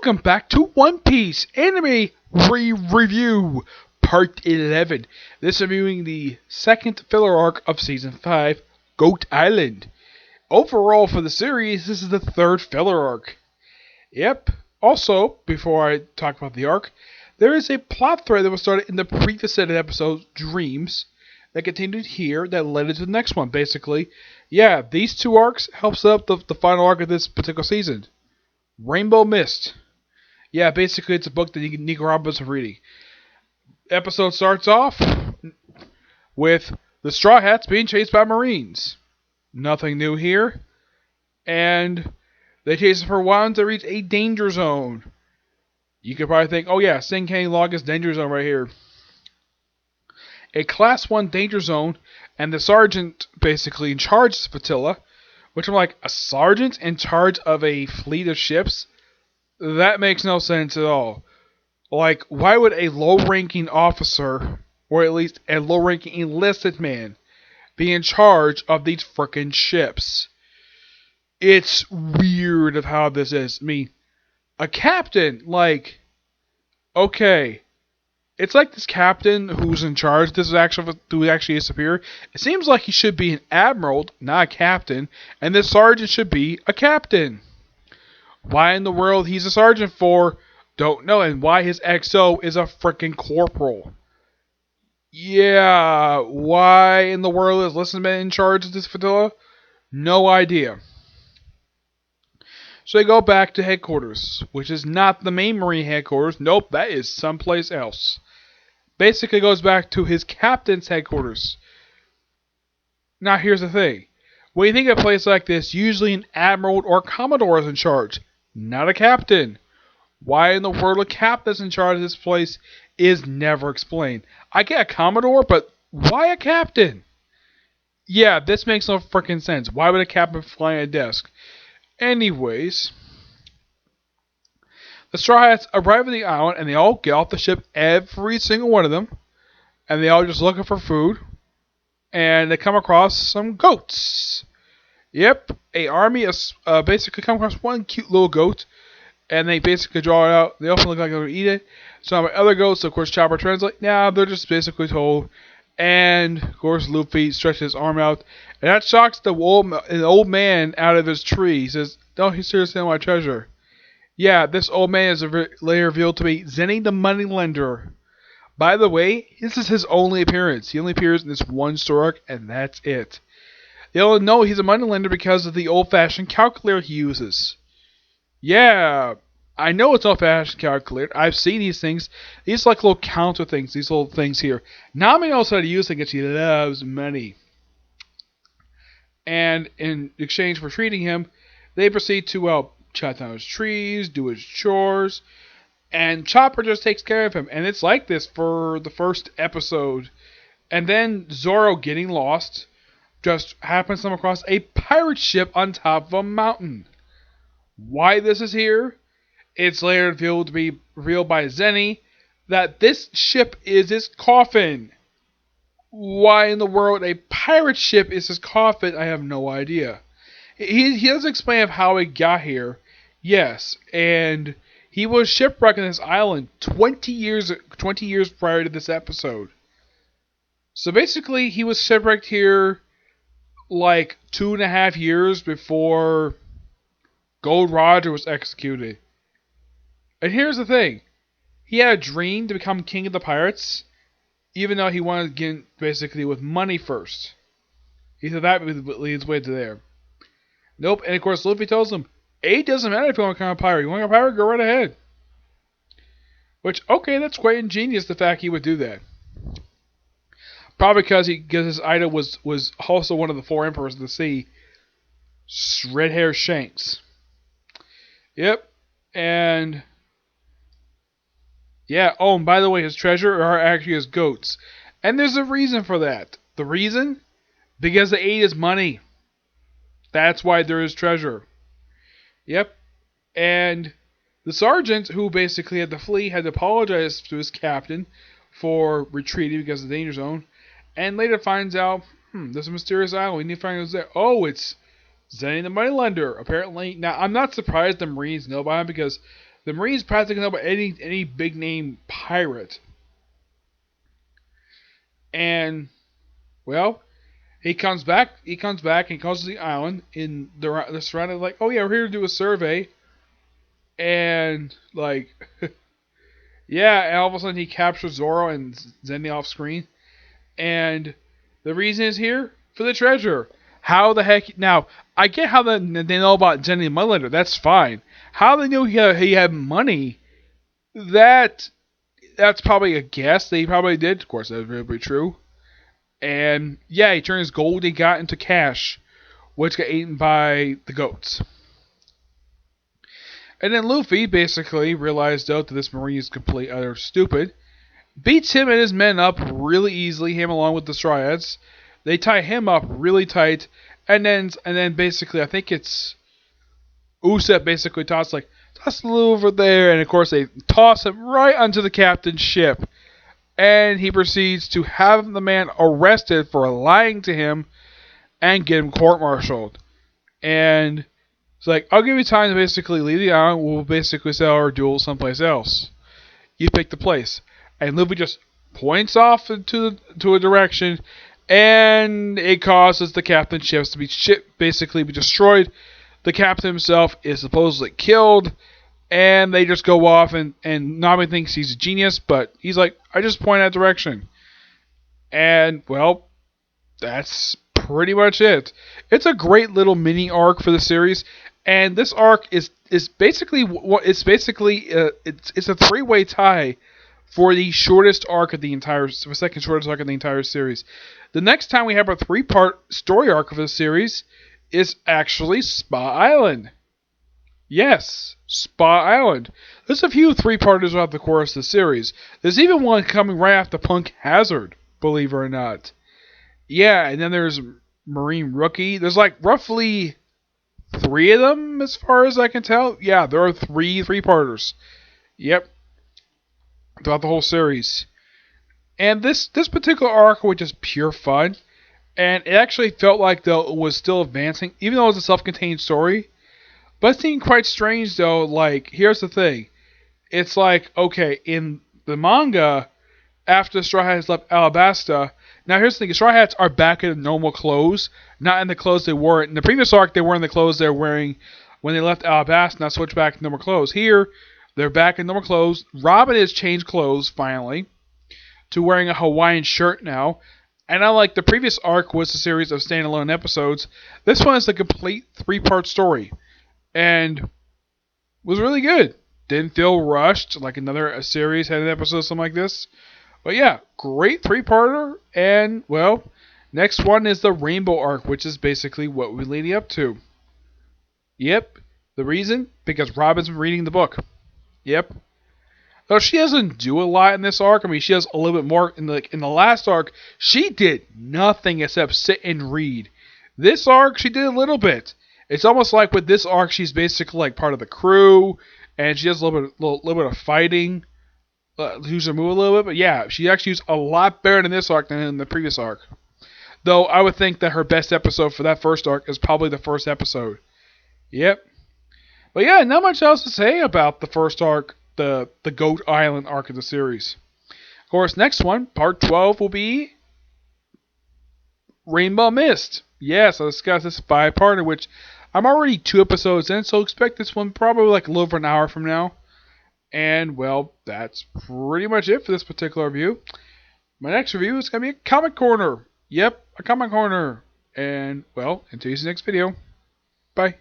Welcome back to One Piece Anime Review Part 11. This reviewing the second filler arc of Season 5, Goat Island. Overall for the series, this is the third filler arc. Yep. Also, before I talk about the arc, there is a plot thread that was started in the previous set of episodes, Dreams, that continued here that led into the next one. Basically, yeah, these two arcs help set up the final arc of this particular season. Rainbow Mist. Yeah, basically it's a book that Nico Robinson is reading. Episode starts off with the Straw Hats being chased by Marines. Nothing new here. And they chase for a while until they reach a danger zone. You could probably think, oh yeah, Sing Canyon Longest danger zone right here. A Class 1 danger zone, and the sergeant basically in charge of the flotilla, which I'm like, a sergeant in charge of a fleet of ships? That makes no sense at all. Like, why would a low-ranking officer, or at least a low-ranking enlisted man, be in charge of these frickin' ships? It's weird of how this is. I mean, a captain, like, okay. It's like this captain who's in charge, who actually is superior. It seems like he should be an admiral, not a captain, and this sergeant should be a captain. Why in the world he's a sergeant for, don't know, and why his XO is a frickin' corporal. Yeah, why in the world is Listenman in charge of this flotilla? No idea. So they go back to headquarters, which is not the main Marine headquarters. Nope, that is someplace else. Basically goes back to his captain's headquarters. Now here's the thing. When you think of a place like this, usually an admiral or commodore is in charge, not a captain. Why in the world a captain is in charge of this place is never explained. I get a commodore, but why a captain? Yeah, this makes no freaking sense. Why would a captain fly a desk? Anyways, the Straw Hats arrive at the island and they all get off the ship, every single one of them, and they all just looking for food, and they come across some goats. Yep, a army is basically come across one cute little goat, and they basically draw it out. They often look like they're going to eat it. Some other goats, of course, Chopper translate. Nah, they're just basically told. And, of course, Luffy stretches his arm out, and that shocks the old man out of his tree. He says, "Don't you seriously want my treasure?" Yeah, this old man is later revealed to be Zenny the Moneylender. By the way, this is his only appearance. He only appears in this one story arc, and that's it. They'll know he's a moneylender because of the old-fashioned calculator he uses. Yeah, I know it's old-fashioned calculator. I've seen these things. These like little counter things, these little things here. Nami knows how to use it because she loves money. And in exchange for treating him, they proceed to chop down his trees, do his chores, and Chopper just takes care of him. And it's like this for the first episode. And then Zoro, getting lost, just happens to come across a pirate ship on top of a mountain. Why this is here? It's later revealed to be revealed by Zenny that this ship is his coffin. Why in the world a pirate ship is his coffin, I have no idea. He doesn't explain of how he got here. Yes, and he was shipwrecked on this island 20 years prior to this episode. So basically, he was shipwrecked here like 2.5 years before Gold Roger was executed. And here's the thing. He had a dream to become king of the pirates, even though he wanted to get basically with money first. He said that would lead his way to there. Nope, and of course Luffy tells him, it doesn't matter if you want to become a pirate. You want to become a pirate, go right ahead. Which, okay, that's quite ingenious, the fact he would do that. Probably because his idol was also one of the 4 emperors of the sea. Red hair Shanks. Yep, and yeah, oh, and by the way, his treasure are actually his goats. And there's a reason for that. The reason? Because they ate his money. That's why there is treasure. Yep. And the sergeant, who basically had to flee, had to apologize to his captain for retreating because of the danger zone. And later finds out, there's a mysterious island. We need to find out who's there. Oh, it's Zenny the Moneylender. Apparently, now I'm not surprised the Marines know about him because The Marines practically know about any big name pirate. And well, he comes back. He comes back and comes to the island. And they're surrounded like, oh yeah, we're here to do a survey. And like, yeah, and all of a sudden he captures Zoro and Zenny off screen. And the reason is here for the treasure. How the heck? Now, I get how they know about Zenny and Mudlander. That's fine. How they knew he had money, that's probably a guess. They probably did. Of course, that's really true. And yeah, he turned his gold he got into cash, which got eaten by the goats. And then Luffy basically realized though that this Marine is completely utter stupid. Beats him and his men up really easily, him along with the Stryads. They tie him up really tight, and then basically I think it's Usopp basically toss a little over there, and of course they toss him right onto the captain's ship. And he proceeds to have the man arrested for lying to him and get him court-martialed. And it's like, I'll give you time to basically leave the island. We'll basically sell our duel someplace else. You pick the place. And Luffy just points off to a direction, and it causes the captain's ships to be basically be destroyed. The captain himself is supposedly killed, and they just go off, and Nami thinks he's a genius, but he's like, I just point that direction. And, well, that's pretty much it. It's a great little mini arc for the series, and this arc is basically it's a three-way tie for the shortest arc of the second shortest arc of the entire series. The next time we have a 3-part story arc of the series is actually Spa Island. Yes, Spa Island. There's a few 3-parters throughout the course of the series. There's even one coming right after Punk Hazard, believe it or not. Yeah, and then there's Marine Rookie. There's like roughly 3 of them as far as I can tell. Yeah, there are 3-parters. Yep. Throughout the whole series. And this particular arc was just pure fun. And it actually felt like though it was still advancing, even though it was a self-contained story. But it seemed quite strange though, like, here's the thing. It's like, okay, in the manga, after Straw Hats left Alabasta, now here's the thing, Straw Hats are back in normal clothes, not in the clothes they wore. In the previous arc, they were in the clothes they were wearing when they left Alabasta, now switched back to normal clothes. Here, they're back in normal clothes. Robin has changed clothes, finally, to wearing a Hawaiian shirt now. And unlike the previous arc was a series of standalone episodes, this one is a complete 3-part story. And was really good. Didn't feel rushed like a series had an episode something like this. But yeah, great 3-parter. And, well, next one is the Rainbow arc, which is basically what we're leading up to. Yep. The reason? Because Robin's been reading the book. Yep. Though she doesn't do a lot in this arc. I mean, she does a little bit more. In the last arc, she did nothing except sit and read. This arc, she did a little bit. It's almost like with this arc, she's basically like part of the crew, and she does a little bit of fighting. Use her move a little bit, but yeah, she actually used a lot better in this arc than in the previous arc. Though I would think that her best episode for that first arc is probably the first episode. Yep. But yeah, not much else to say about the first arc, the Goat Island arc of the series. Of course, next one, part 12, will be Rainbow Mist. Yes, I'll discuss this 5-parter, which I'm already 2 episodes in, so expect this one probably like a little over an hour from now. And, well, that's pretty much it for this particular review. My next review is going to be a Comic Corner. Yep, a Comic Corner. And, well, until you see the next video. Bye.